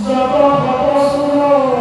Zaba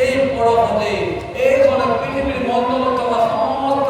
এই পরবতে এই পৃথিবীর মন্ডল তথা সমস্ত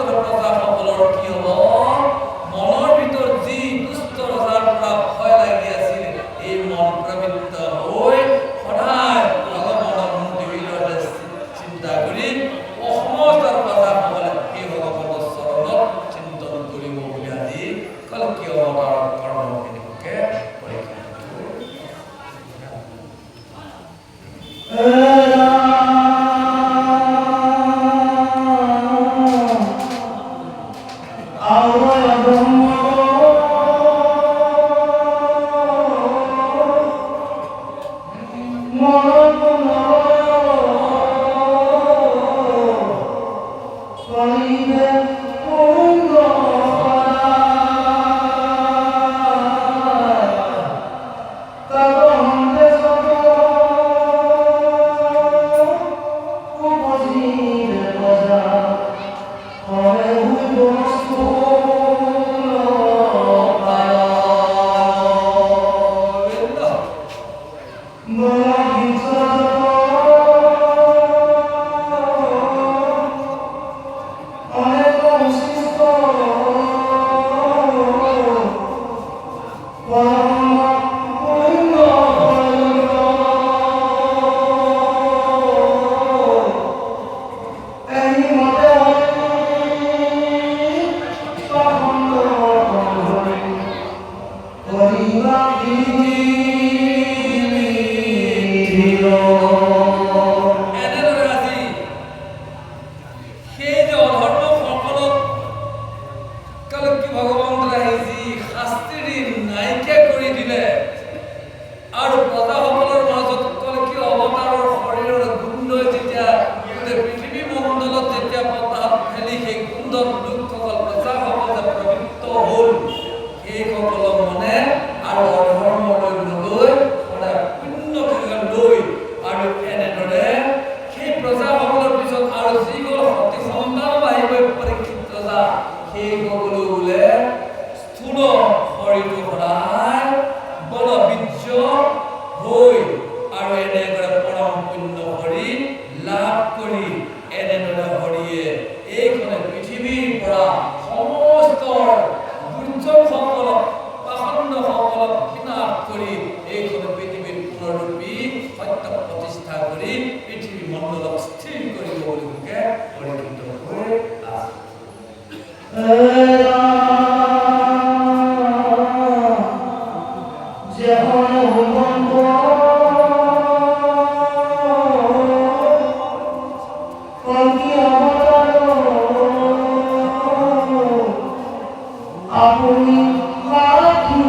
পরিচিত হয়ে আছে। আপনি পাখি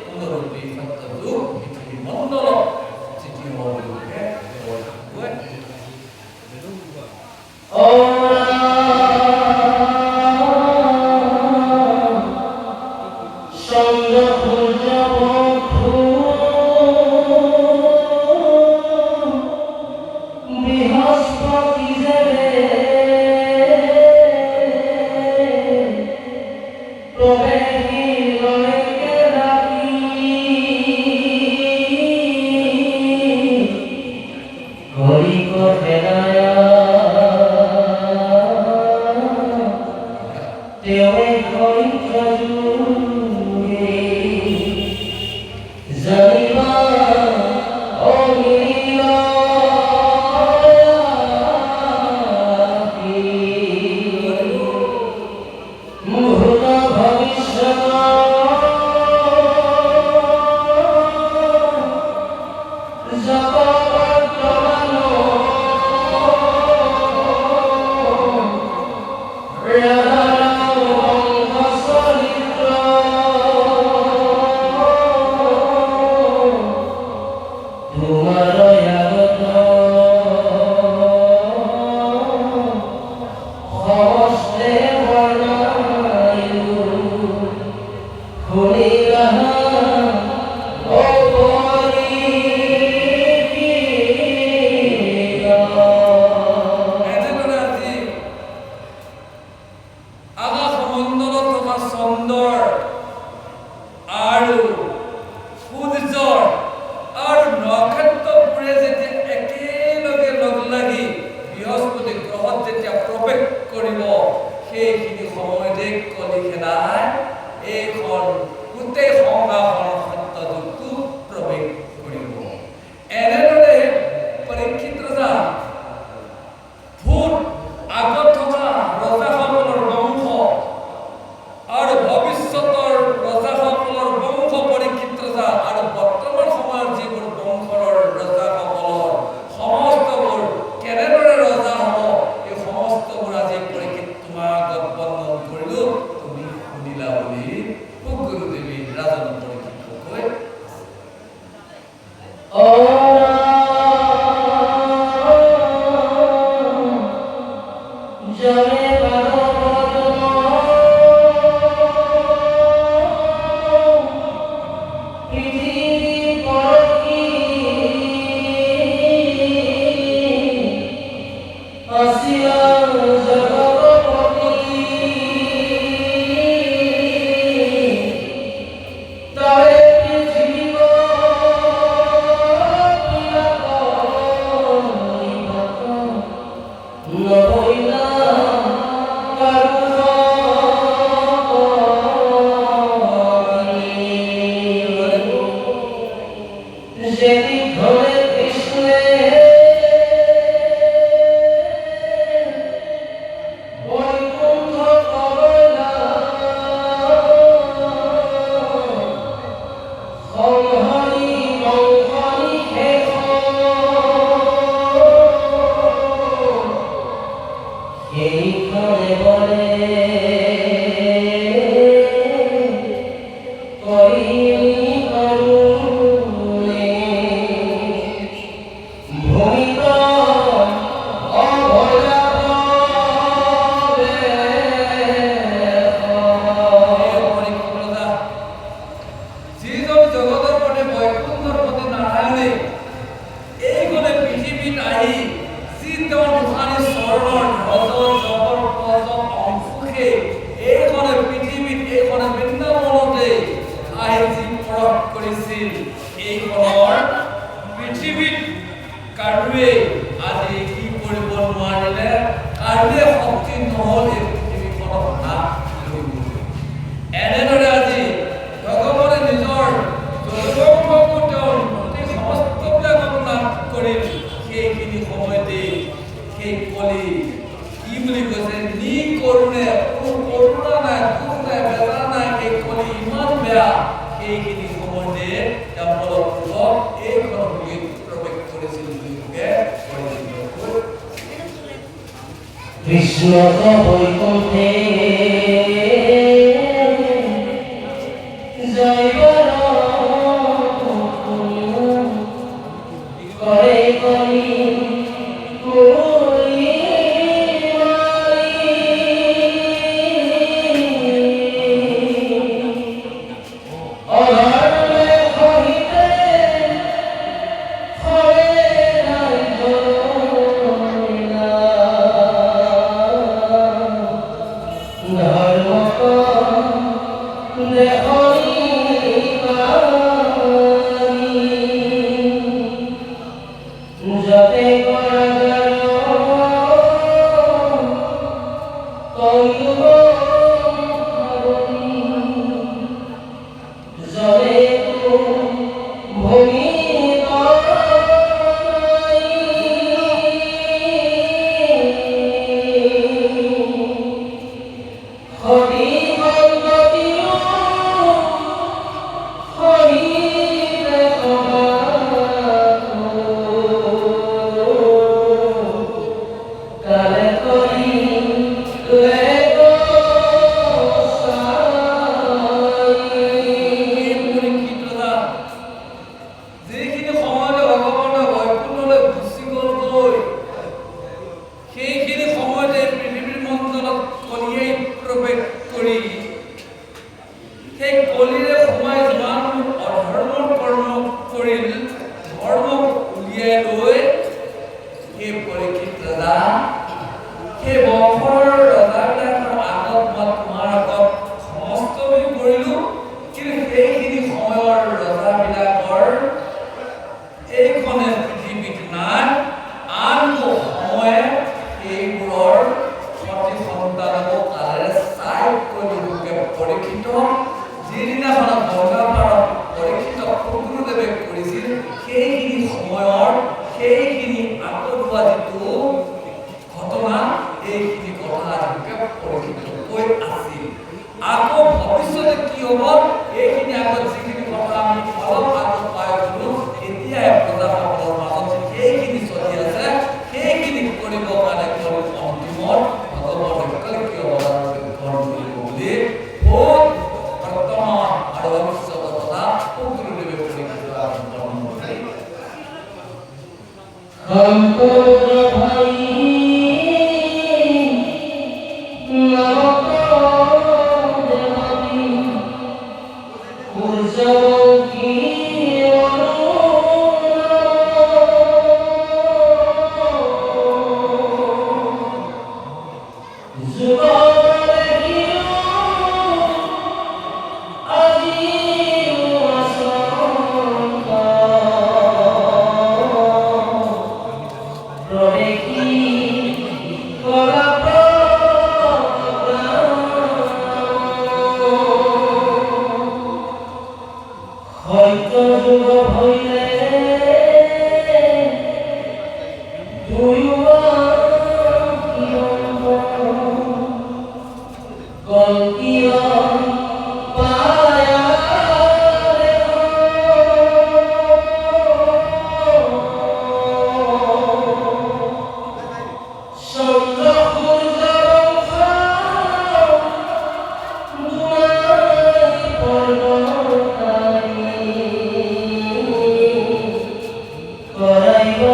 পুনরূপী সত্য যুগ পৃথিবী মণ্ডল চিঠি হওয়া ভূমিত কাৰুৱে আজি কি কৰিব নোৱাৰিলে কাৰৱে শক্তি নহলে পৃথিৱীখনক নাশ কৰিব এনেদৰে আজি ভগৱানে নিজৰ জৈৱকৰ্মক তেওঁৰ প্ৰতি সমস্তবিলাকক নাশ কৰি সেইখিনি সময়তে সেই কলি কি বুলি কৈছে নি কৰোণে কোনো কৰোণা নাই দুখ নাই বেদনা নাই এই কলি ইমান বেয়া সেইখিনি সময়তে তেওঁলোকক এইখন প্ৰৱেশ কৰিছিল কৃষ্ণ বৈকুণ্ঠে জয়বর করে করি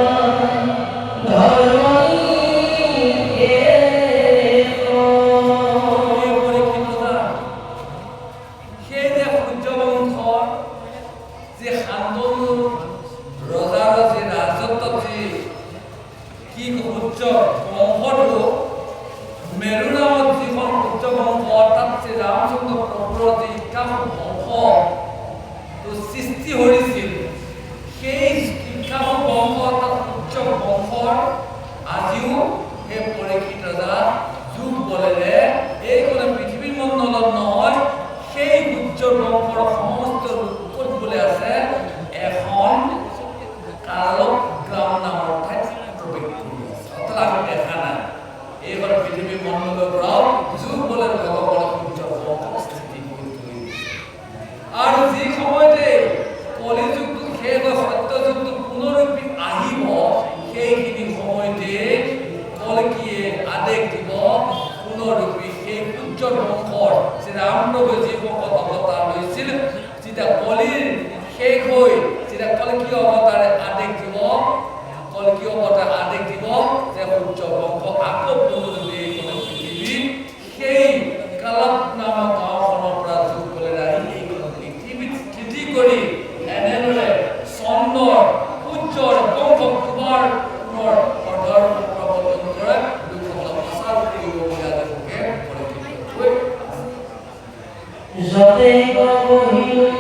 Bye. শিক্ষাসমূহ বংশ তো সৃষ্টি হৈছিল সেই শিক্ষাসমূহ বংশ এটা উচ্চ বংশৰ আজিও সেই পৰীক্ষিত ৰজা যুগ বলেৰে এই কোনো পৃথিৱীৰ মণ্ডলত নহয় সেই উচ্চ বংশৰ সমস্ত লোকত বলে আছে এখন কালক গ্ৰাম নামৰ ঠাইত প্ৰৱেশ কৰি আছে অৰ্থাৎ আমি দেখা নাই এইবাৰ পৃথিৱীৰ মণ্ডলৰ পৰাও যুগ বলে ভগৱানৰ উচ্চ বংশ স্থিতি কৰি তুলিছে আৰু যি সময়তে কলি যুগটো শেষ হৈ সত্য যুগটো পুনৰুক্তি আহিব সেইখিনি সময়তে কলকিয়ে আদেশ দিব পুনৰুক্তি সেই উচ্চ বংশৰ শ্ৰীৰামনগৰ যি বংশত অৱতাৰ লৈছিল যেতিয়া কলিৰ শেষ হৈ যেতিয়া কলকি অৱতাৰে আদেশ দিব কলকি অৱতাৰ আদেশ দিব যে উচ্চ বংশ আকৌ পুনৰুক্তি কোনো পৃথিৱীত সেই কালক নামৰ গাঁওখনৰ পৰা যুগ বলে আহি এই পৃথিৱীত স্থিতি কৰি এনেদৰে চন্দ্ৰৰ সূৰ্যৰ বংশ কুমাৰ পুনৰ অৰ্ধৰ প্ৰৱৰ্তন কৰে লোকসকলক প্ৰচাৰ কৰিব বুলি আদেশকে পৰিকল্পিত যতে কহিলো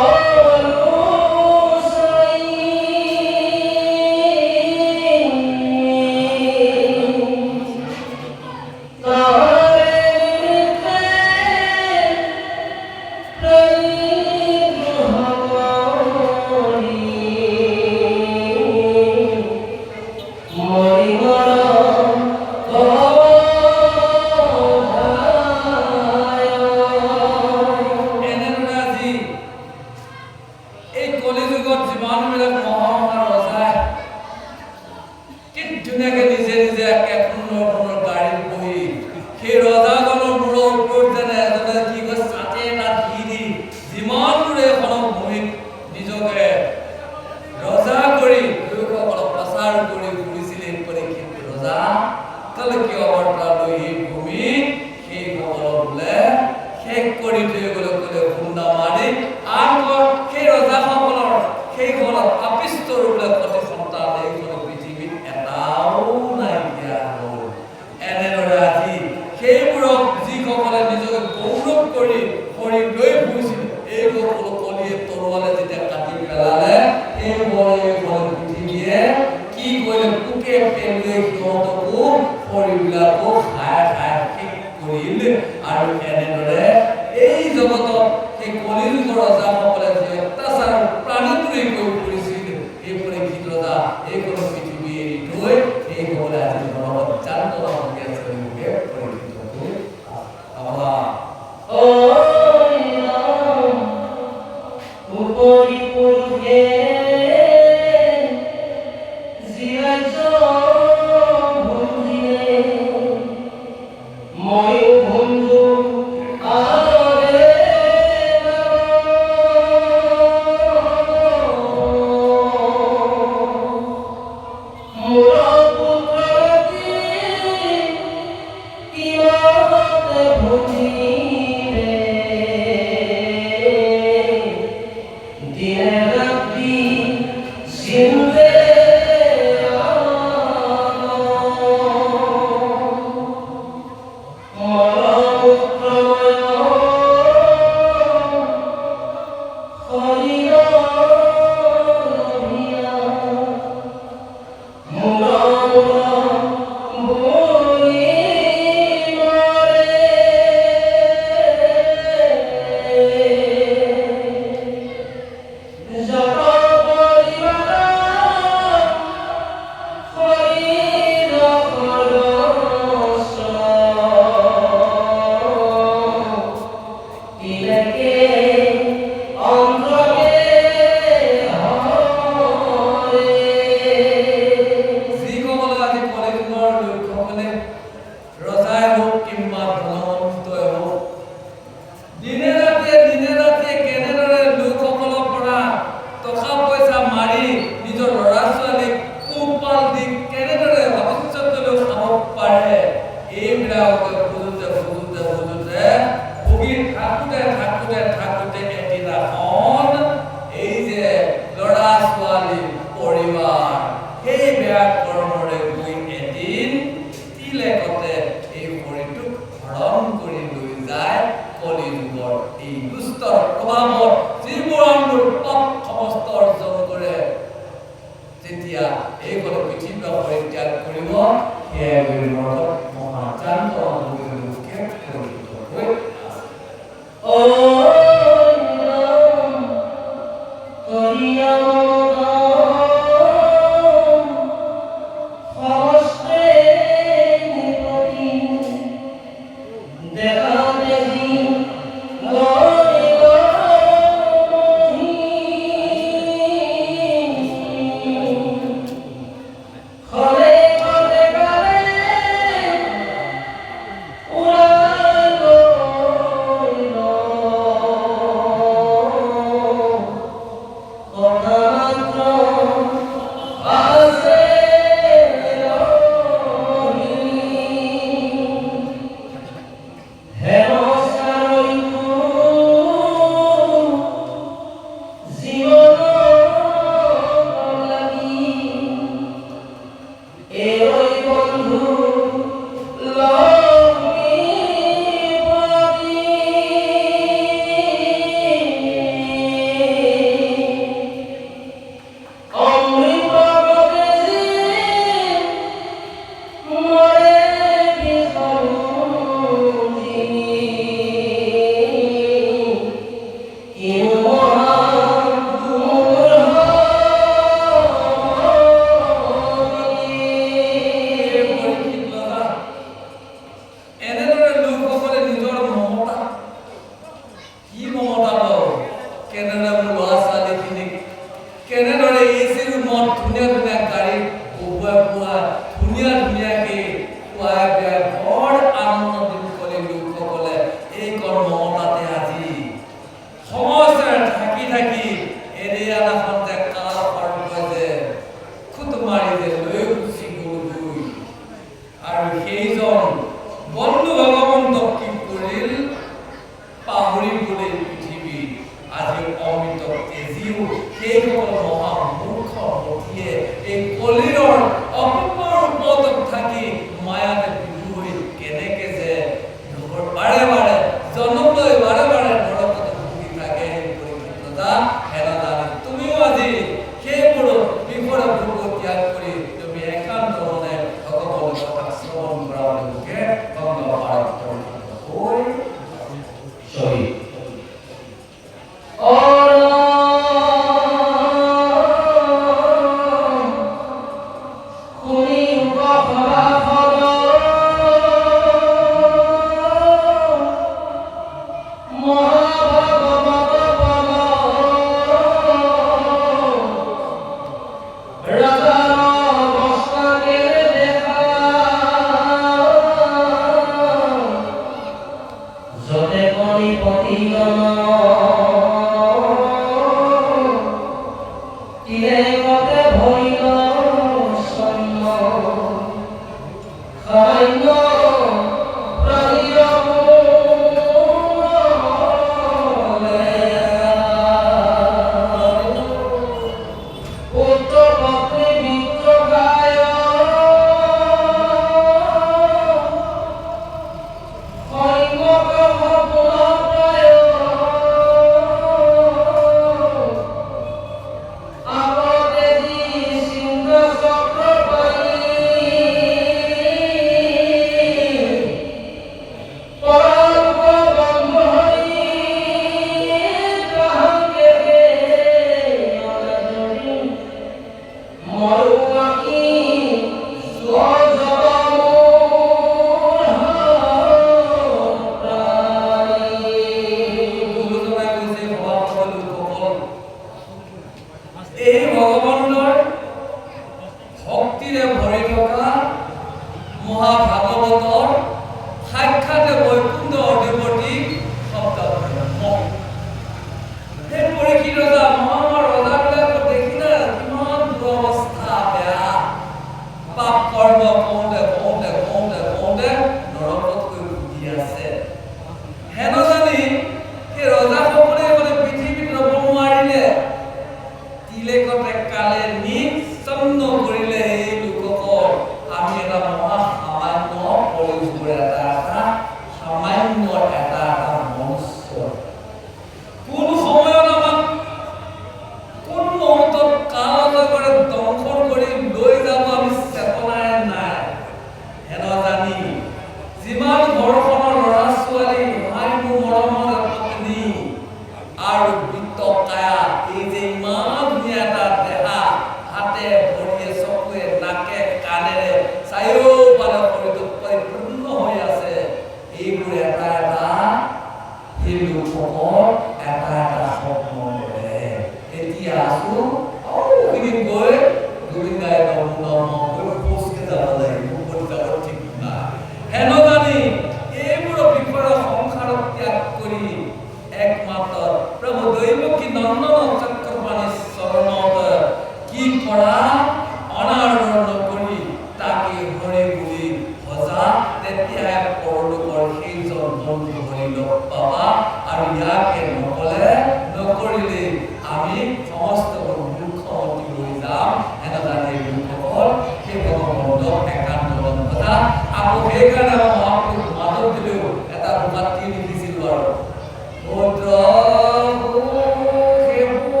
এটা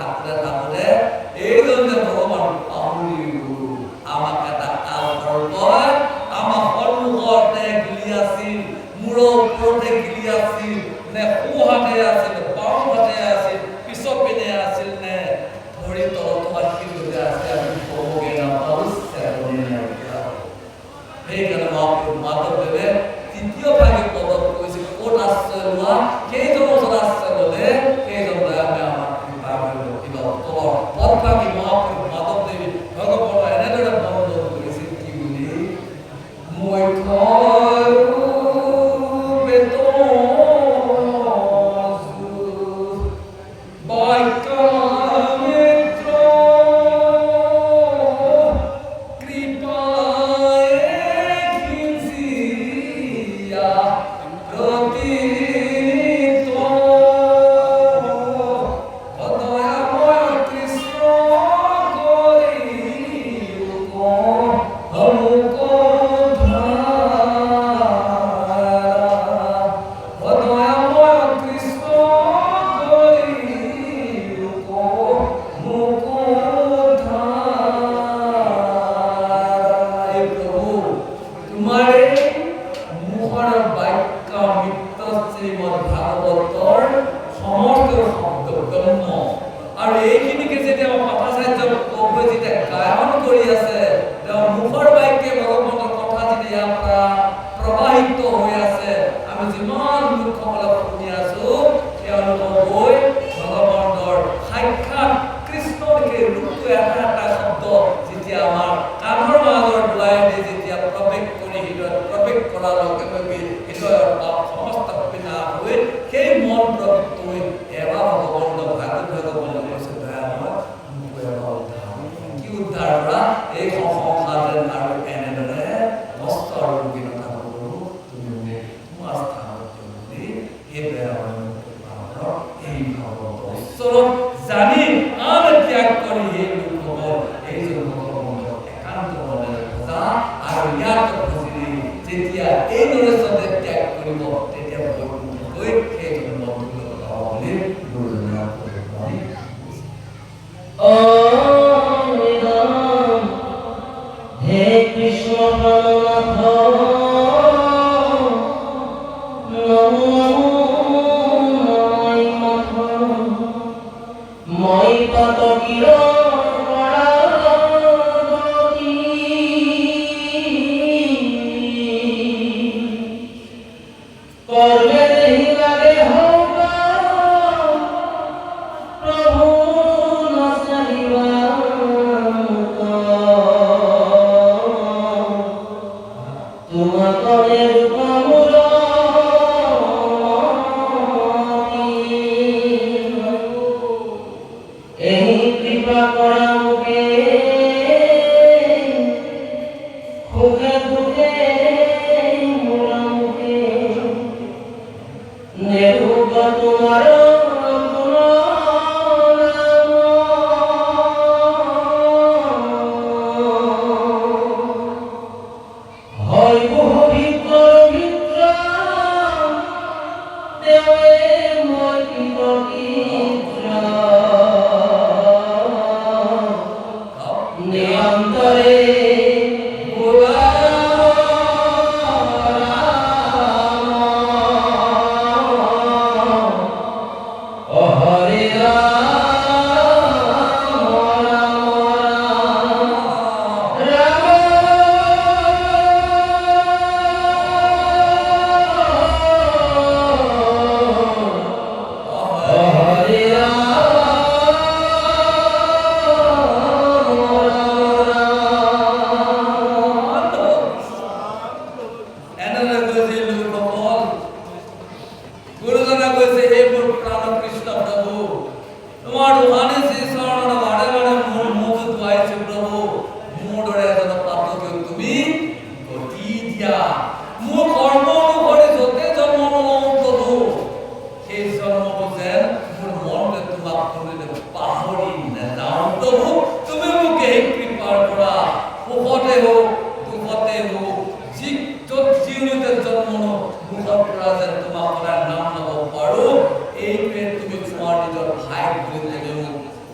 থাকোঁতে এইজন যে ভগৱান পাহৰি গ'লো আমাক এটা কাল কয় আমাৰ সন্মুখতে গিলি আছিল মূৰৰ ওপৰতে গিলি আছিল নে সোঁহাতে আছিল বাওঁহাতে আছিল পিছত পিনে আছিল নে ভৰি তলত শিলতে আছে আমি ক'বগে নাপাওঁ সেইকাৰণে মাধৱদেৱে তৃতীয় ভাগে পদত কৈছিল ক'ত আশ্ৰয় লোৱা কেইজনৰ ওচৰত আশ্ৰয় ল'লে সেইজনে আমি আমাৰ কৃপা কৰিব কিবা তলৰ পদ ভাগি মহাপুৰুষ মাধৱদেৱে ভগৱানৰ এনেদৰে বৰ্ণন কৰিছিল কি বুলি মই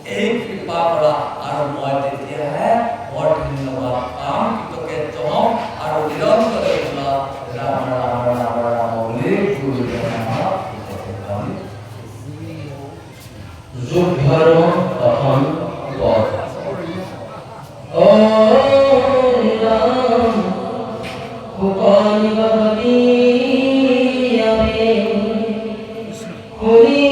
এই কৃপা কৰা আৰু মই তেতিয়াহে বৰ ধন্যবাদ পাম কৃতজ্ঞ হ'ম আৰু নিৰন্তৰে বোলা ৰাম ৰাম ৰাম ৰাম বুলি গুৰুজনাক যুদ্ধৰ কথন পদ ও ৰাম কুকন ভগতি আমি হৰি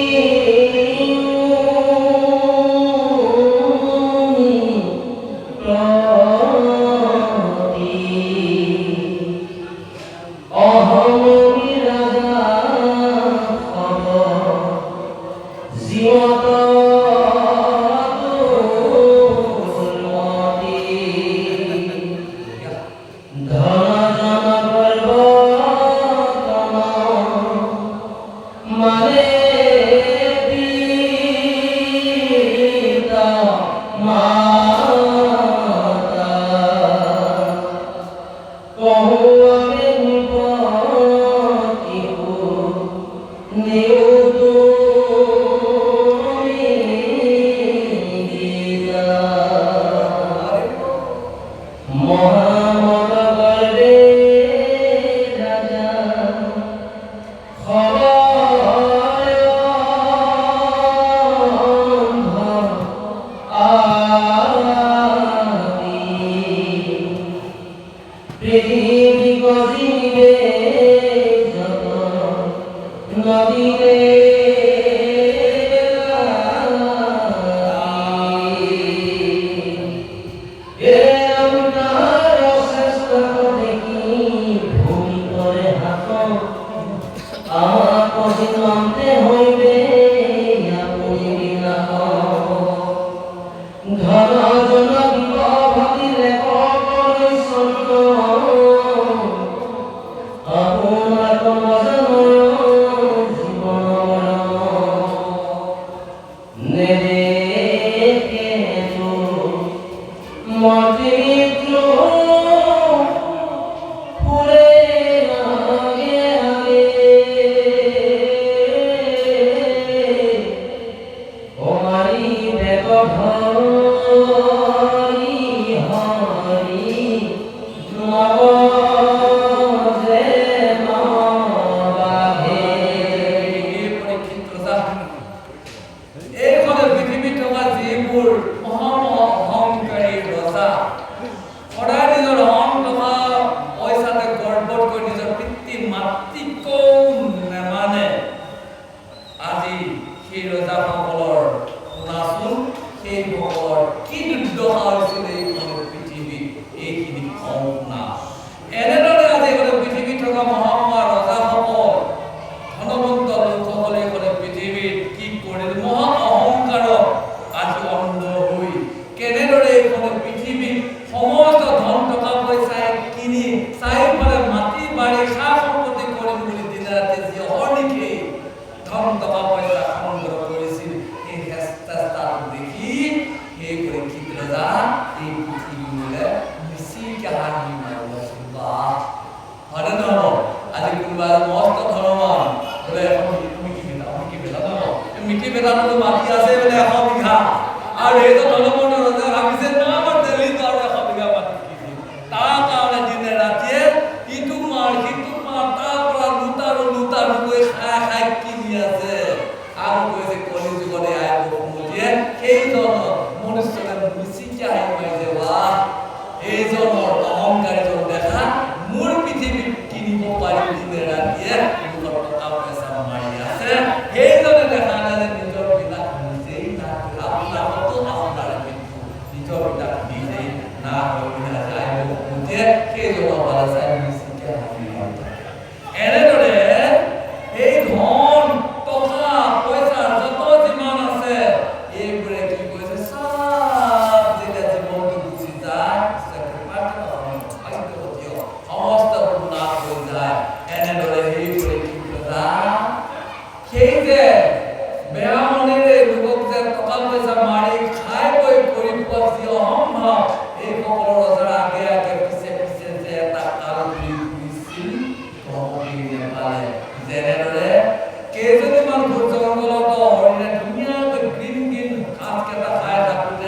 sacrifice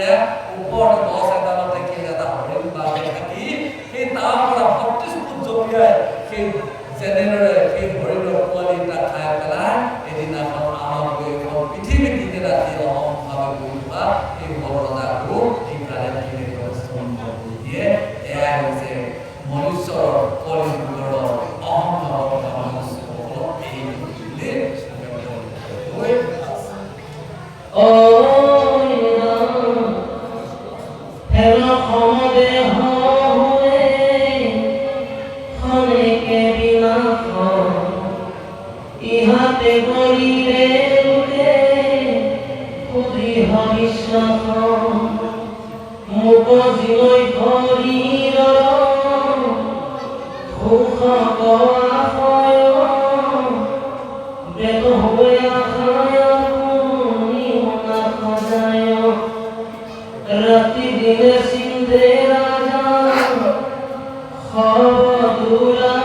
কৰিলে ওপৰত গছ এডালতে কি এটা হৰিণ বাঘে থাকি সেই তাৰ পৰা 25 ফুট জঁপিয়াই সেই যেনেদৰে সেই হৰিণৰ পোৱালি এটা খাই পেলাই এদিনাখন আমাৰ পৃথিৱী দিনে ৰাতি অসমভাৱে গৈ থকা এই বৰদাকো এই প্ৰাণীখিনি দিয়ে এয়া হৈছে মনুষ্যৰ কলিযুগৰ অহংভাৱৰ মনুষ্যসকলক এই বুলি ইহাতে গৰিবে লোকে ক্ষুদ্ৰিহ বিশ্বাস মুখ জিলৈ শৰীৰ সুখ কয় বেদ হৈ আশায় শুনা সজায় ৰাতি দিনে চিন্তে ৰাজা সৰ্বদূৰা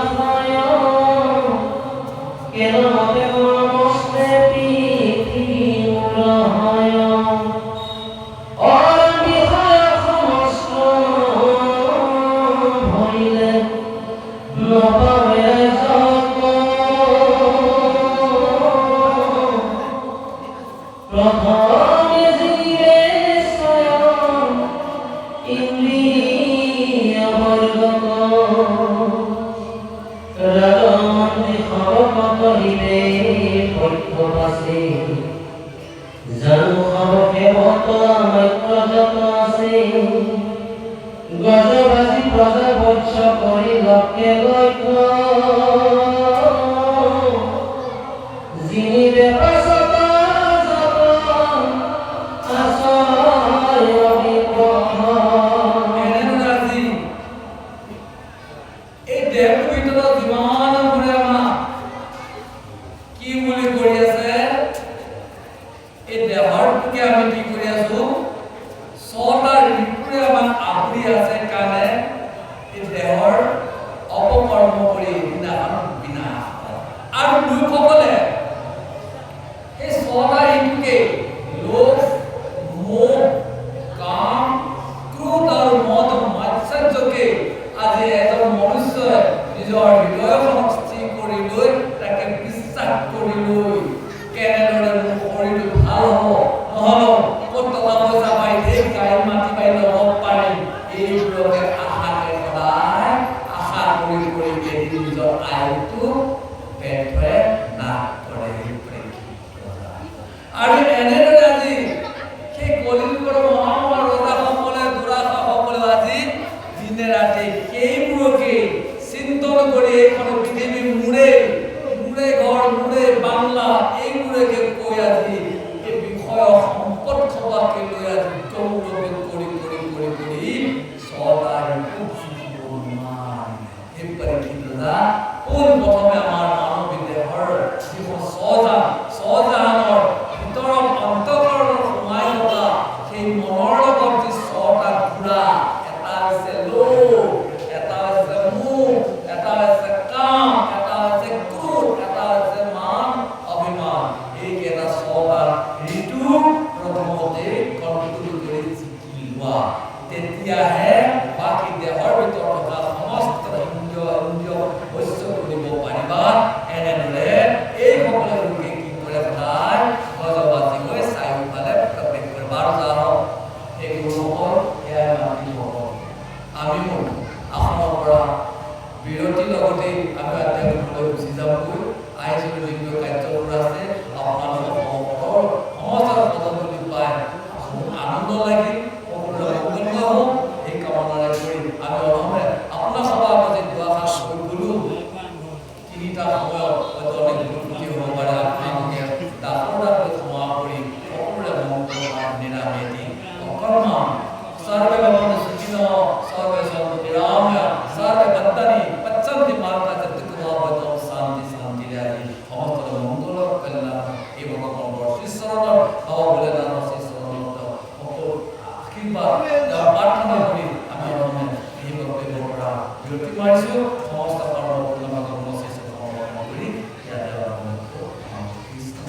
কেন মতে মনমস্তে পৃথিৱী উৰহায় অৰবিষয় সমস্ত ভৰিলে নপাৱে যত্ন প্ৰথমে জীৱে স্বয়ং ইন্দ্ৰিয় বৰ্গত কহিলে পক্ষবাসী জানো সৰহে বৰ্তমাত্ৰজাত আছে গজবাজি প্ৰজাবৎস কৰি লক্ষে লক্ষ্য যিনি বেপাসত আশয় অভিপ্ৰহ এই দেহটোৰ ভিতৰত যিমান ঘূৰে আমাৰ কি বুলি কৰি আছে এই দেহৰটোকে আমি কি কৰি আছো ছটা ঋতুৰে আমাক আৱৰি আছে কাৰণে এই দেহৰ অপকৰ্ম কৰি দিনাখন বিনাশ আৰু লোকসকলে এই ছটা ঋতুকে লোভ মোহ কাম ক্ৰোধ আৰু মদ মাৎসৰ্যকে আজি এজন মনুষ্যই নিজৰ হৃদয়খনক স্থিৰ কৰি লৈ তাকে বিশ্বাস কৰি লৈ কেনেদৰে মোৰ শৰীৰটো ভাল হ'ব নহ'লেও ক'ত টকা পইচা পাই এই গাড়ী মাটি পাই ল'ব পাৰিম এইবোৰকে আশাকে সদায় আশা কৰি কৰি এদিন নিজৰ আয়ুটো পেটে নাশ কৰে আৰু এনেদৰে আজি সেই কলিযুগৰ মহামাৰ ৰজাসকলে দুৰাচাসকলে আজি দিনে ৰাতি সেইবোৰকে চিন্তন কৰি এইখন পৃথিৱীৰ মূৰে ঘৰ মূৰে বাংলা এইবোৰকে কৈ আজি এই বিষয় সম্পদ সভাকে লৈ আজি গৌৰৱ কৰি চৰকাৰ সেইবাৰে কি দাদা পোনপ্ৰথমে আমাৰ মানৱ দেহৰ যিখন ছজাহানৰ ভিতৰত অন্তঃকৰণত সোমাই থকা সেই মনৰ লগত যি ছটা ঘোঁৰা এটা হৈছে লোভ এটা হৈছে মোহ এটা হৈছে কাম এটা হৈছে ক্ৰোধ এটা হৈছে মান অভিমান এইকেইটা ছটা ঋতু প্ৰথমতে কণ্ট্ৰল কৰি জিকি লোৱা তেতিয়াহে বাকী দেহৰ ভিতৰত থকা সমস্ত ইন্দ্ৰিয় বশ্য কৰিব পাৰিবা এনেদৰে এইসকলে লোকে কি কৰে সদায় গজবাজি হৈ চাৰিওফালে প্ৰৱেশ কৰে বাৰু যাওঁ এই গুৰুসকল এয়াই মাতৃসকল আমিও আসনৰ পৰা বিৰতিৰ লগতে আমি তেওঁলোকলৈ গুচি যামগৈ আহিছিলোঁ যিটো কাৰ্যবোৰ আছে আপোনালোকৰ সমস্ত পদধূলি পাই আনন্দ লাগিল সকলোৰে মংগল হওক এই কামনাৰে কৰি আমি অনমে আপোনাৰ সভা মাজে দুআষাৰ কৈ গ'লো তিনিটা সময়ত হয়তো অনেক দুৰ্গতি হ'ব পাৰে আপোনালোকে ডাক্তৰলৈ ক্ষমা কৰি সকলোৰে মংগল নিৰামেতি অকৰ্মা सर्वे भवन्तु सुखिनः सर्वे सन्तु निरामया सर्वे भद्राणि पश्यन्ति मार्गा चतुर्भुवतो शान्ति शान्ति राजी समस्त मंगल कल्याण এই ভগৱানৰ বৰশীশ্বৰৰ ভাৱ বলে দান শীশ্বৰৰ সকলো আশীৰ্বাদ প্ৰাৰ্থনা কৰি আমি এই বক্তব্যৰ পৰা বিৰতি মাৰিছোঁ সমস্ত কৰ্ম পূৰ্ণ কৰ্ম শেষ কৰি কৃষ্ণ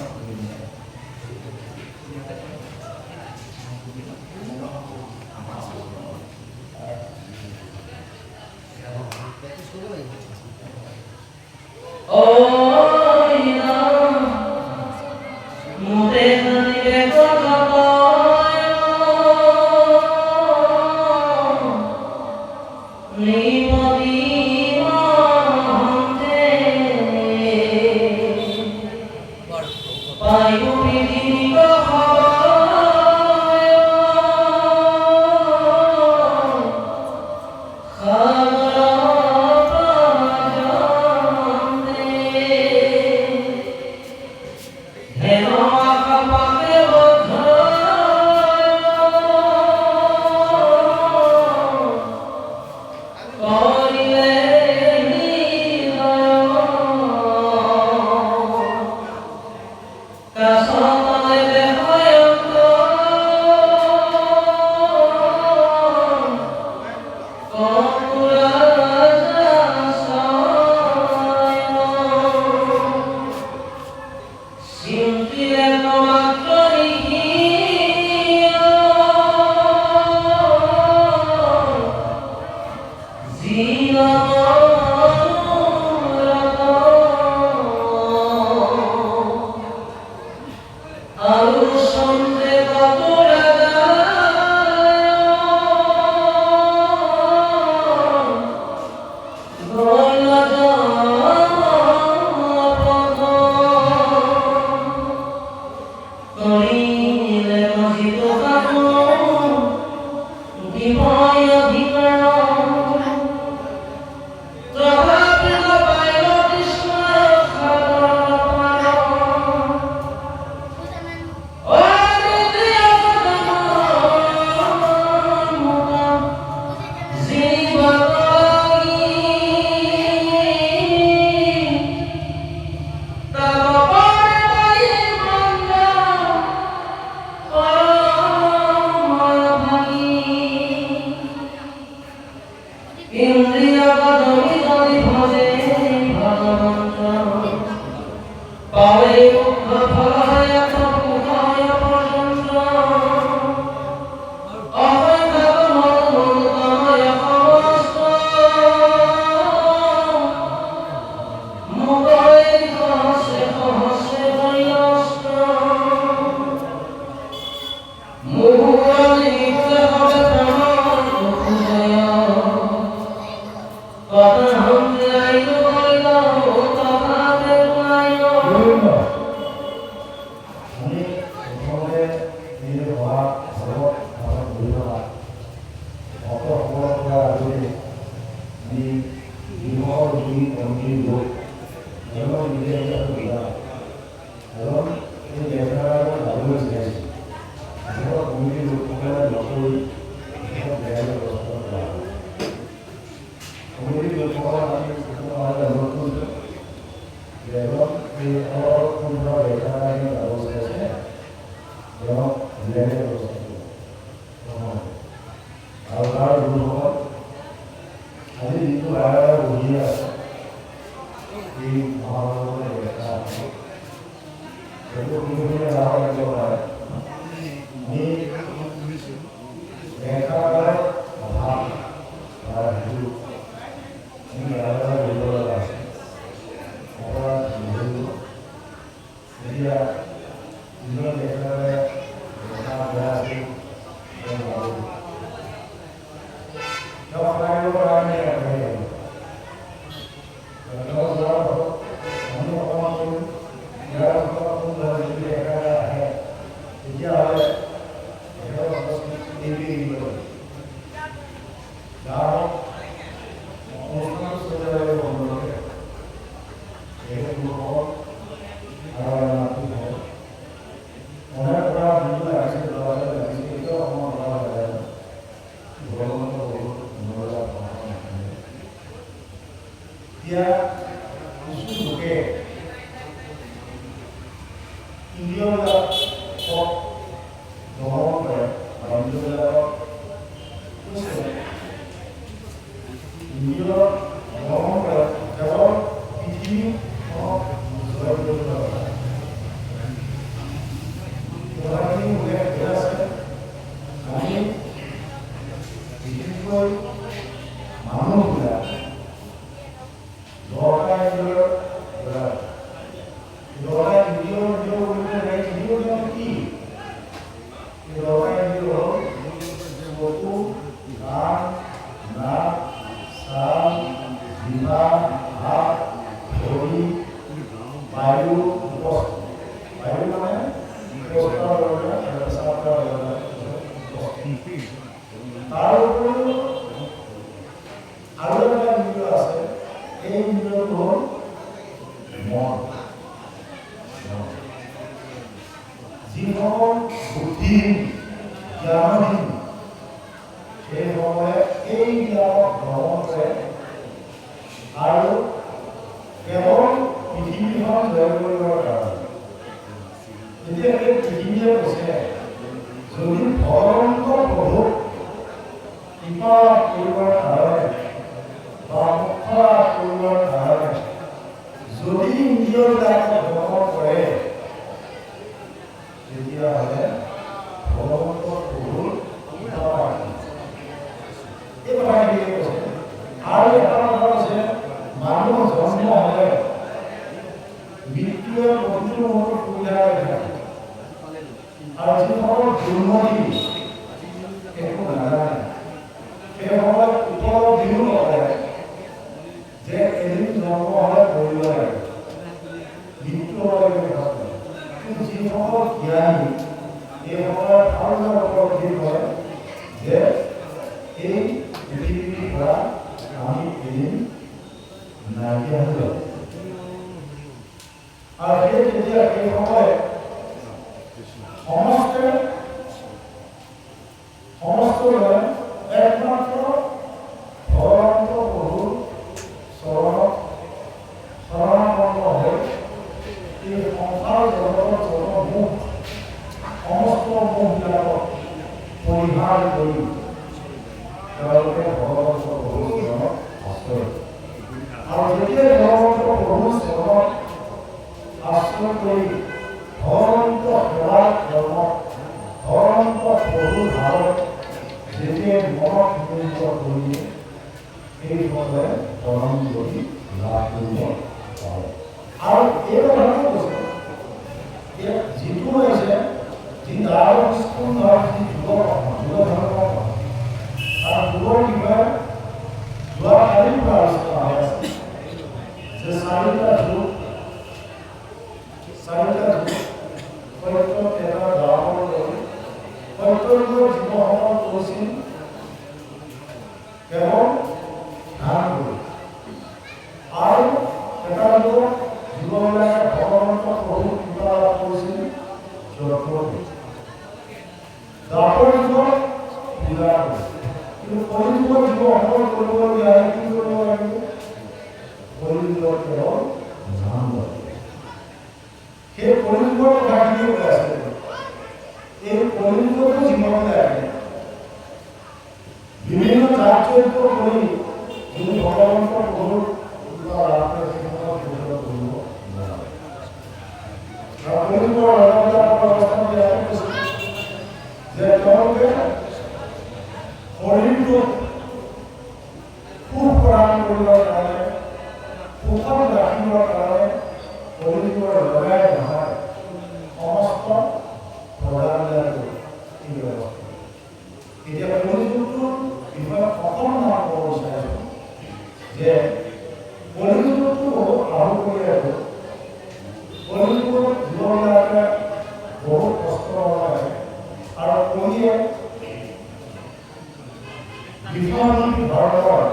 বিশ্বজনীন ভাৰতৰ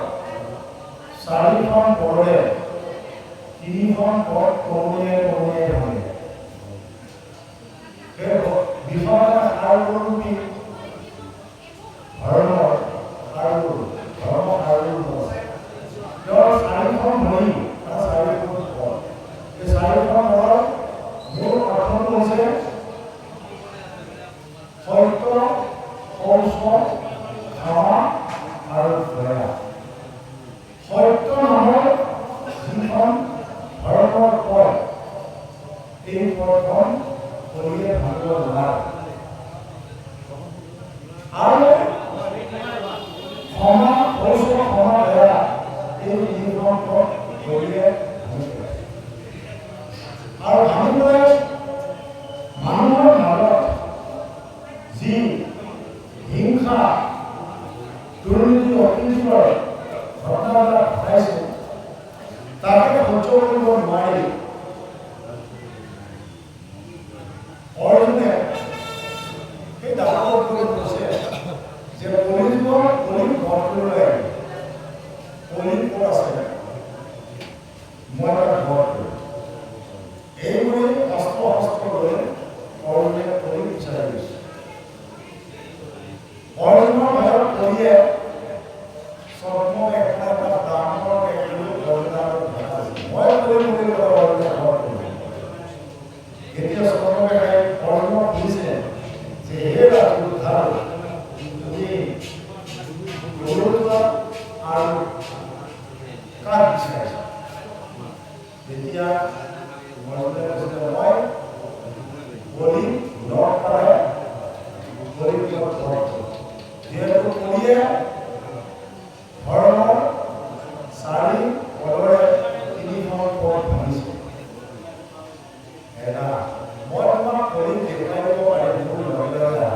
4খন পদে 3খন পদ কমে ভাগে সেই বিশ্বজনীন সাৰগুৰুটি ভাৰতৰ সাৰগুৰু ধৰ্ম সাৰগুৰু আছে তেওঁৰ 4খন ভৰি আৰু 4খন পদ এই 4খন পদৰ মূল অৰ্থটো হৈছে সত্য শৌচ ক্ষমা আৰু দয়া সত্য নামৰ যিখন ভাৰতৰ পদ এই পদখন কৰিলে ভাবিব নোৱাৰে আৰু ক্ষমা শৌচ ক্ষমা দয়া এই তিনিখন পদ কৰিলে আৰু ভাবিবলৈ মানুহৰ মাজত যি হিংসা দুৰ্নীতি অতীতৰ ঘটনাবিলাক ঘটাইছে তাকে সহ্য কৰিব নোৱাৰি অৰ্জুনে সেই দাসক কৈছে যে কলিৰ ঘৰটোলৈ কলিৰ ক'ত আছে মই এটা ঘৰ কৰিম এইবোৰে অস্ত্ৰ লৈ অৰ্জুনে কলি বিচাৰি গৈছে অৰ্জুনৰ ঘৰত কলিয়ে স্বপ্নক এটা ডাঙৰ অৰ্জুনৰ মই অৰ্জুনে ঘৰ কৰিম এতিয়া স্বপ্নক অৰ্জুনক সুধিছে যে হে ৰাজু উদ্ধাৰ তুমি গৰুৱা আৰু কাক বিচাৰিছা তেতিয়া অৰ্জুনে কৈছে মই কলি লগ পালে কলিৰ ঘৰত যিহেতু কলিয়ে ধৰ্মৰ 4 পদৰে 3খন পদ ভাঙিছে এটা মই তোমাক কলিক দেখুৱাই দিব পাৰিম মোৰ লগে লগে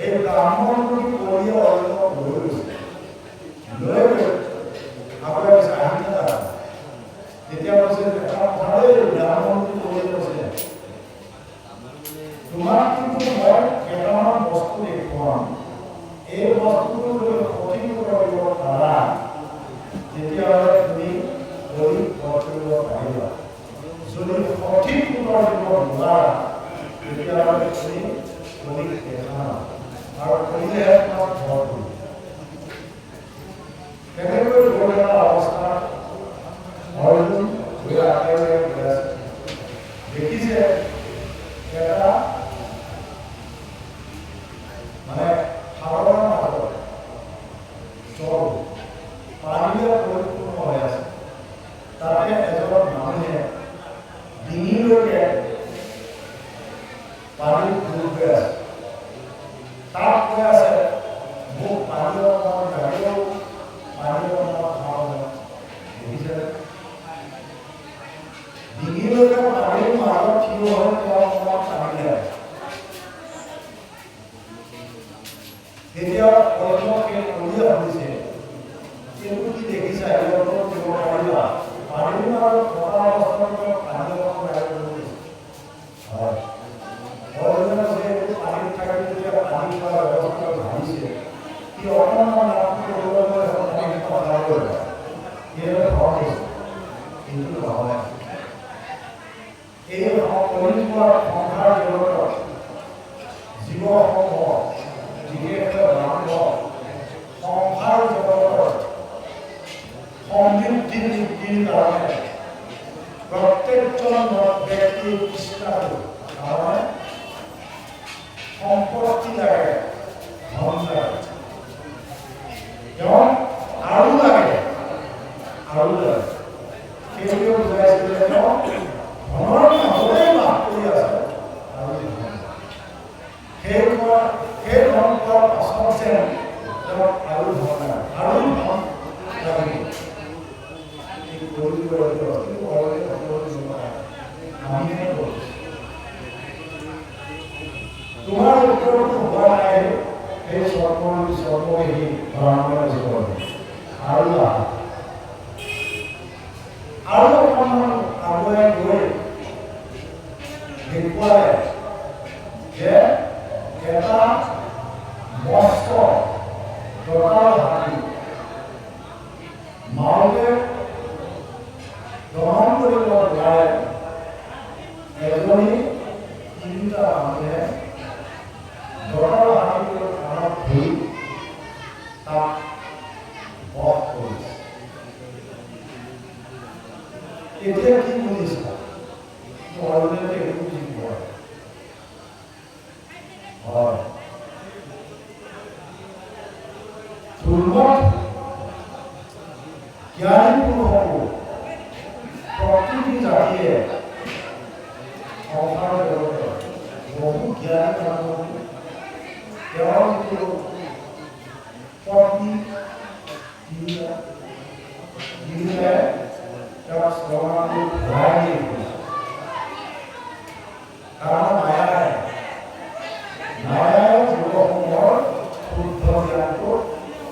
এই ব্ৰাহ্মণটো কলিয়ে অৰ্জুনক লৈ গৈছে লৈ গৈ আকৌ আহি তেতিয়া কৈছে ব্ৰাহ্মণটো কলিয়ে কৈছে তোমাক কিন্তু মই কেইটামান বস্তু দেখুৱাম এই বস্তুটো যদি সঠিক কৰিব পাৰা তেতিয়াহ'লে তুমি কলিক বধ কৰিব পাৰিবা যদি সঠিক উত্তৰ দিব নোৱাৰা তেতিয়াহ'লে তুমি কলিক দেখা আৰু কলিয়ে তোমাক বধ কৰিব তেনেকৈ গৈ থকা অৱস্থাত অৰ্জুন গৈ আটাইৰে গৈ আছে দেখিছে এটা মানে সাগৰৰ মাজত জল পানীৰে পৰিপূৰ্ণ হৈ আছে তাতে এজন মানুহে ডিঙিলৈকে পানীত ডুব গৈ আছে তাত কৈ আছে মোক পানী অকণমান লাগিব পানী অকণমান খাওঁ দেখিছে ডিঙিলৈকে পানীৰ মাজত থিয় হৈ তেওঁ অকণমান পানী লাগে তেতিয়া অৰ্জুনকে কলিয়ে সুধিছে এইটো কি দেখিছা এই অৰ্জুনক দিব পাৰিবা পানীৰ মাজত থকা অৱস্থাত পানী অকণমান লাগিব হয় অৰ্জুনে যে এইটো পানীত থাকি যেতিয়া পানী খোৱাৰ ব্যৱস্থা ভাবিছে সি অকণমান নামটো কৰিবলৈ পানী কথা কৰিব এইদৰে সহজ হৈছে কিন্তু নহয় এই কলিযুগৰ সংসাৰ জগতত জীৱসমূহ বিশেষকৈ ব্ৰাহ্মণ সংসাৰ জগতৰ সমৃদ্ধি বৃদ্ধিৰ কাৰণে প্ৰত্যেকজন ব্যক্তিৰ ইচ্ছাটো কাৰণে সম্পত্তি লাগে ধন লাগে তেওঁ আৰু লাগে সেইটোৱে বুজাইছিলে তেওঁ ধনৰ মাজতে বাস কৰি আছে আৰু সেই ধন পোৱাৰ পাছত যেন তেওঁক আৰু ধন লাগে আৰু ধন লাগিব আমিহে কৰিছোঁ তোমাৰ উত্তৰটো হোৱা নাই সেই স্বৰ্গহী ব্ৰাহ্মণৰ জীৱন আৰু অকণমান আগুৱাই গৈ দেখুৱালে যে এটা মস্ত ধৰ্মত জ্ঞানী পুৰুষসকল প্ৰতিটি জাতিয়ে সংসাৰ জগতত বহু জ্ঞানী মানুহ তেওঁৰ যিটো পত্নী যিবিলাক তেওঁক শ্ৰমণটো ঘূৰাই দিয়ে কাৰণ মায়াই যুৱসমূহৰ শুদ্ধ জ্ঞানটো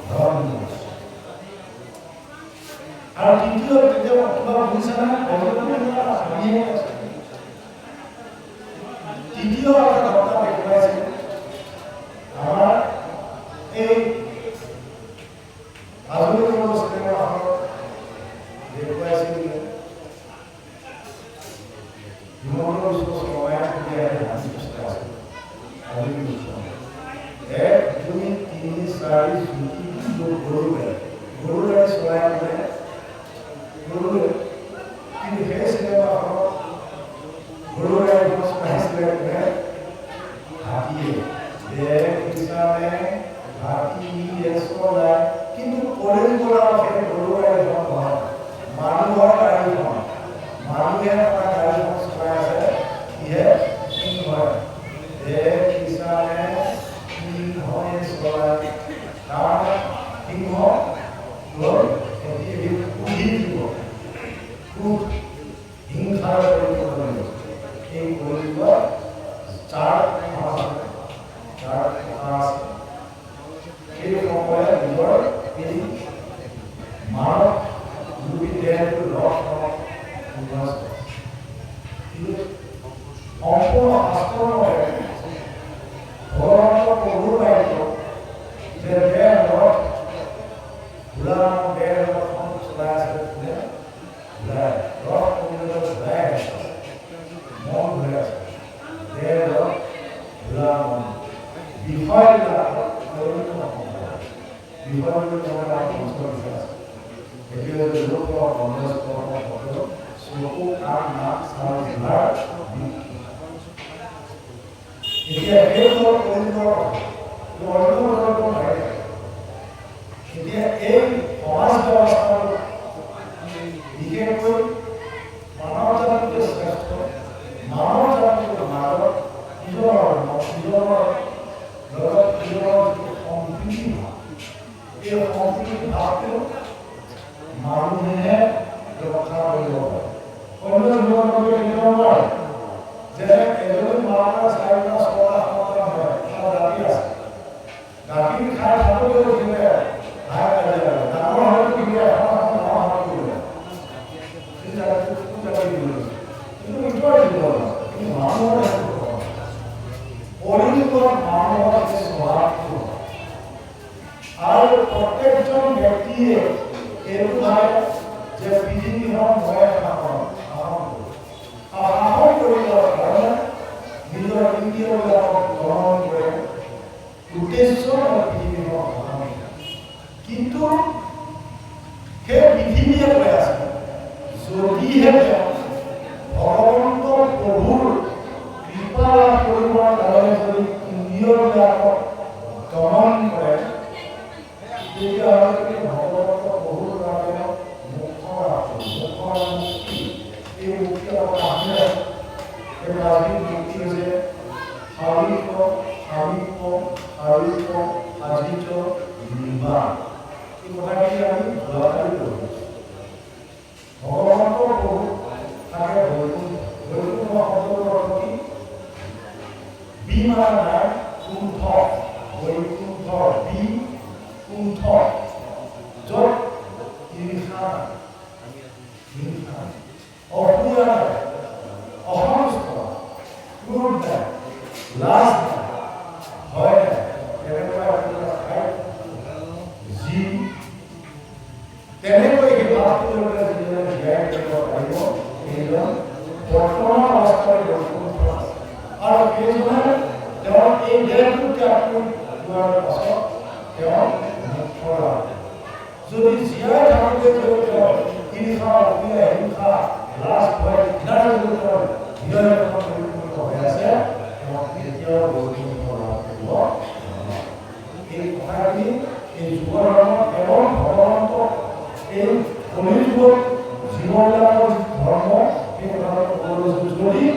ধন দিছে আৰু দ্বিতীয় কিবা বুজিছে না তৃতীয় এটা ঘটনা দেখুৱাইছে আমাৰ এই আধুনিক চিনেমাখনত দেখুৱাইছিল হিমন্ত বিশ্ব শৰ্মাই এক দুই তিনি চাৰি গৰু গাড়ী চলাই মানে গৰু কিন্তু সেই চিনেমাখনত গৰু গাড়ীখন চলাইছিলে হাতীয়ে কিষানে হাতী চলাই কিন্তু কৰিম কৰা সেই গৰু গাড়ীখন নহয় মানুহৰ গাড়ীখন মানুহে গাড়ীখন চলাই আছে ইয়ে সিংহ কিষানে সিংহই চলাই তাৰ সিংহ হিংসাৰ এই কৰিব চাৰ সেই সময়ত নিজৰ এই মানৱ ৰূপী দেহটো লগ সম্পূৰ্ণ শাস্ত্ৰমতে ভগৱানৰ প্ৰভুৰ বাক্য যে দেহ লগ ঘোঁৰা দেহ লগ চলাই আছে ঘূৰাই লগ ঘূৰাই আছে মন ঘূৰাই আছে দেহ লগ ঘোঁৰা মন বিষয়বিলাক বিষয়বোৰ তোমাৰ সংস্কাৰ বিষয় আছে এতিয়া লোক চকু কাণ নাক চাল জিভাৰ এতিয়া সেইবোৰ এতিয়া এই সমাজ ব্যৱস্থাৰ বিশেষকৈ মানৱ জাতিটোৱে শ্ৰেষ্ঠ মানৱ জাতিটোৰ মাজত নিজৰ লগত নিজৰ সম্প্ৰীতি ভাৱ এই সম্প্ৰীতি ভাৱটো মানুহে ৰক্ষা কৰিব পাৰে অন্য জীৱনলৈ নিব নোৱাৰে যে এজনী মাকৰ চাৰিটা ছটা সন্তান হয় এটা জাতি আছে গাখীৰ খাই খাবলৈ উঠিলে হাই কাজিয়া ডাঙৰ হয়তো কিনে এখন ডাঙৰ হাত কৰিলে সেই জাতিটো কোন জাতি দিব কিন্তু ইটোৱে দিব কিন্তু মানুহৰ পৰিণত মানুহৰ সেই স্বভাৱটো আৰু প্ৰত্যেকজন ব্যক্তিয়ে এইটো ভাবে যে পৃথিৱীখন মই শাসন কৰিবৰ কাৰণে নিজৰ ইন্দ্ৰিয়বিলাকক গ্ৰহণ কৰে উদ্দেশ্য পৃথিৱীখন শাসন কিন্তু সেই পৃথিৱীয়ে কৈ আছে যদিহে ভগৱন্ত প্ৰভুৰ কৃপা লাভ কৰিবৰ কাৰণে যদি ইন্দ্ৰিয়বিলাকক দমন কৰে তেতিয়াহ'লে ভগৱন্ত প্ৰভুৰ কাৰণে এই মুক্তি আহিলে এই ৰাজনীতি মুক্তি হৈছে শাৰীৰিক সাজিত নিৰ্বাণ এই কথাখিনি আমি যোৱাকালি কৰিছোঁ ভগৱন্ত প্ৰভু থাকে বৈকুণ্ঠ শব্দৰ অৰ্থ কি বিমাৰ নাই কুণ্ঠ বৈকুণ্ঠ কুণ্ঠ য'ত ঈৰ্ষা অসূয়া অসন্তুষ্ট ক্ৰোধ নাই লাজ নাই ভয় নাই তেনেকুৱা যি তেনেকৈ সেই ভাৱটো যিজনে জীয়াই ৰাখিব পাৰিব সেইজন বৰ্তমান অৱস্থাৰ বৈকুণ্ঠ আৰু সেইজনে তেওঁৰ এই দেহটো ত্যাগ কৰি যোৱাৰ পাছত তেওঁ মুক্ত লাভ যদি জীয়াই থাকোঁতে যদি তেওঁ ঈৰ্ষা অসূয়া হিংসা লাজ ভয় ঘৃণাৰ ভিতৰত হৈ আছে তেওঁ কেতিয়াও বৈকুণ্ঠ লাভ কৰিব এই কথাখিনি এই যুৱ ধৰ্ম কেৱল ভগৱন্তক এই কলিযুগত জীৱনবিলাকৰ ধৰ্ম সেই কথাটো ক'বলৈ যদি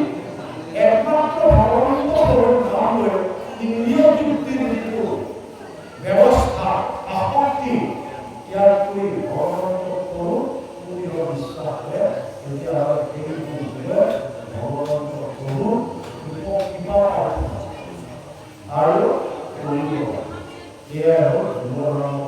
একমাত্ৰ ভগৱন্ত কাম লৈ ইন্দ্ৰিয় তৃপ্তিৰ যিটো ব্যৱস্থা আসক্তি ইয়াৰ কৰি ভগৱন্তক কৰোঁ বুলি বিশ্বাস কৰে তেতিয়াহ'লে এই বুজিলে ভগৱন্তক কৰোঁ কিবা আৰু কৰিব এয়াই হ'ল জীৱনৰ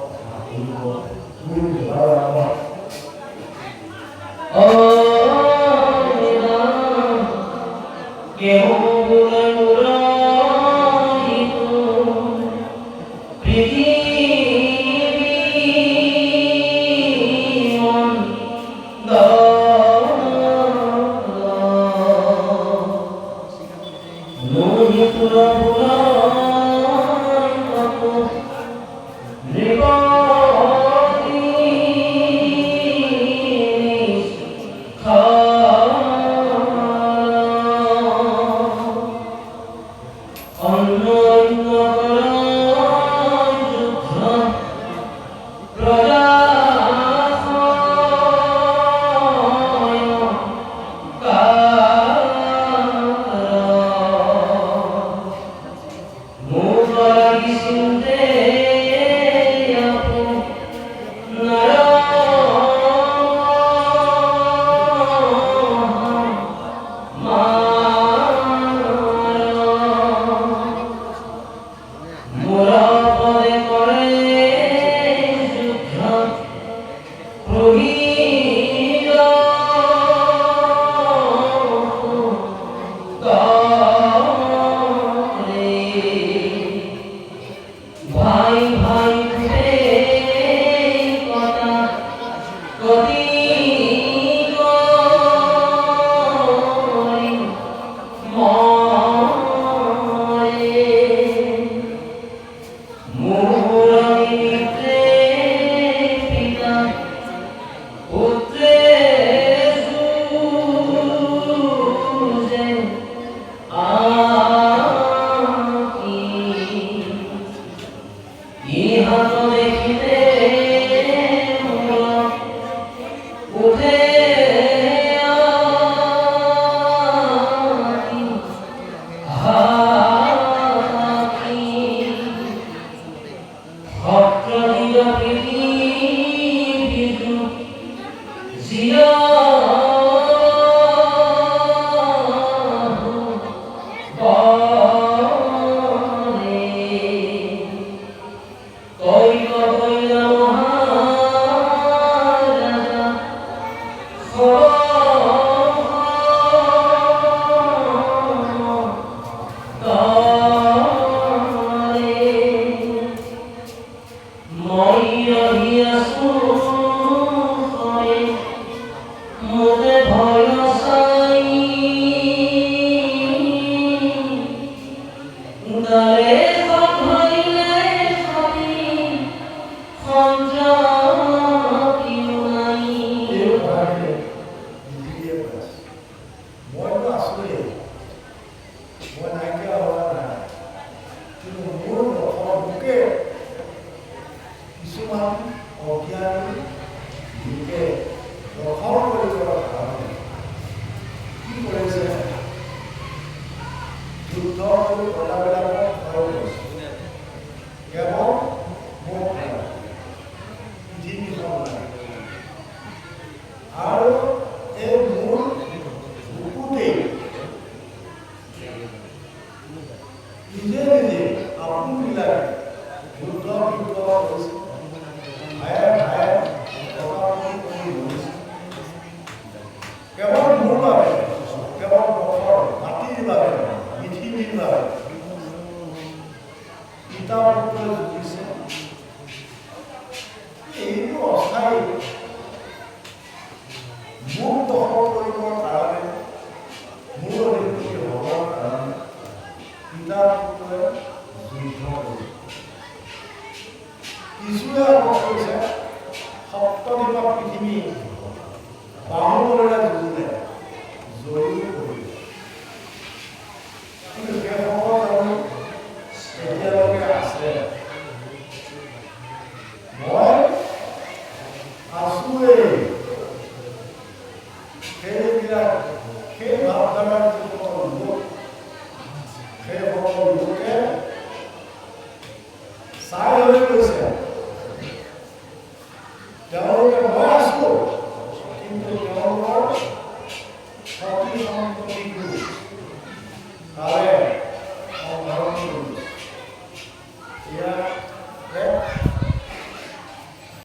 কৰি কৈছে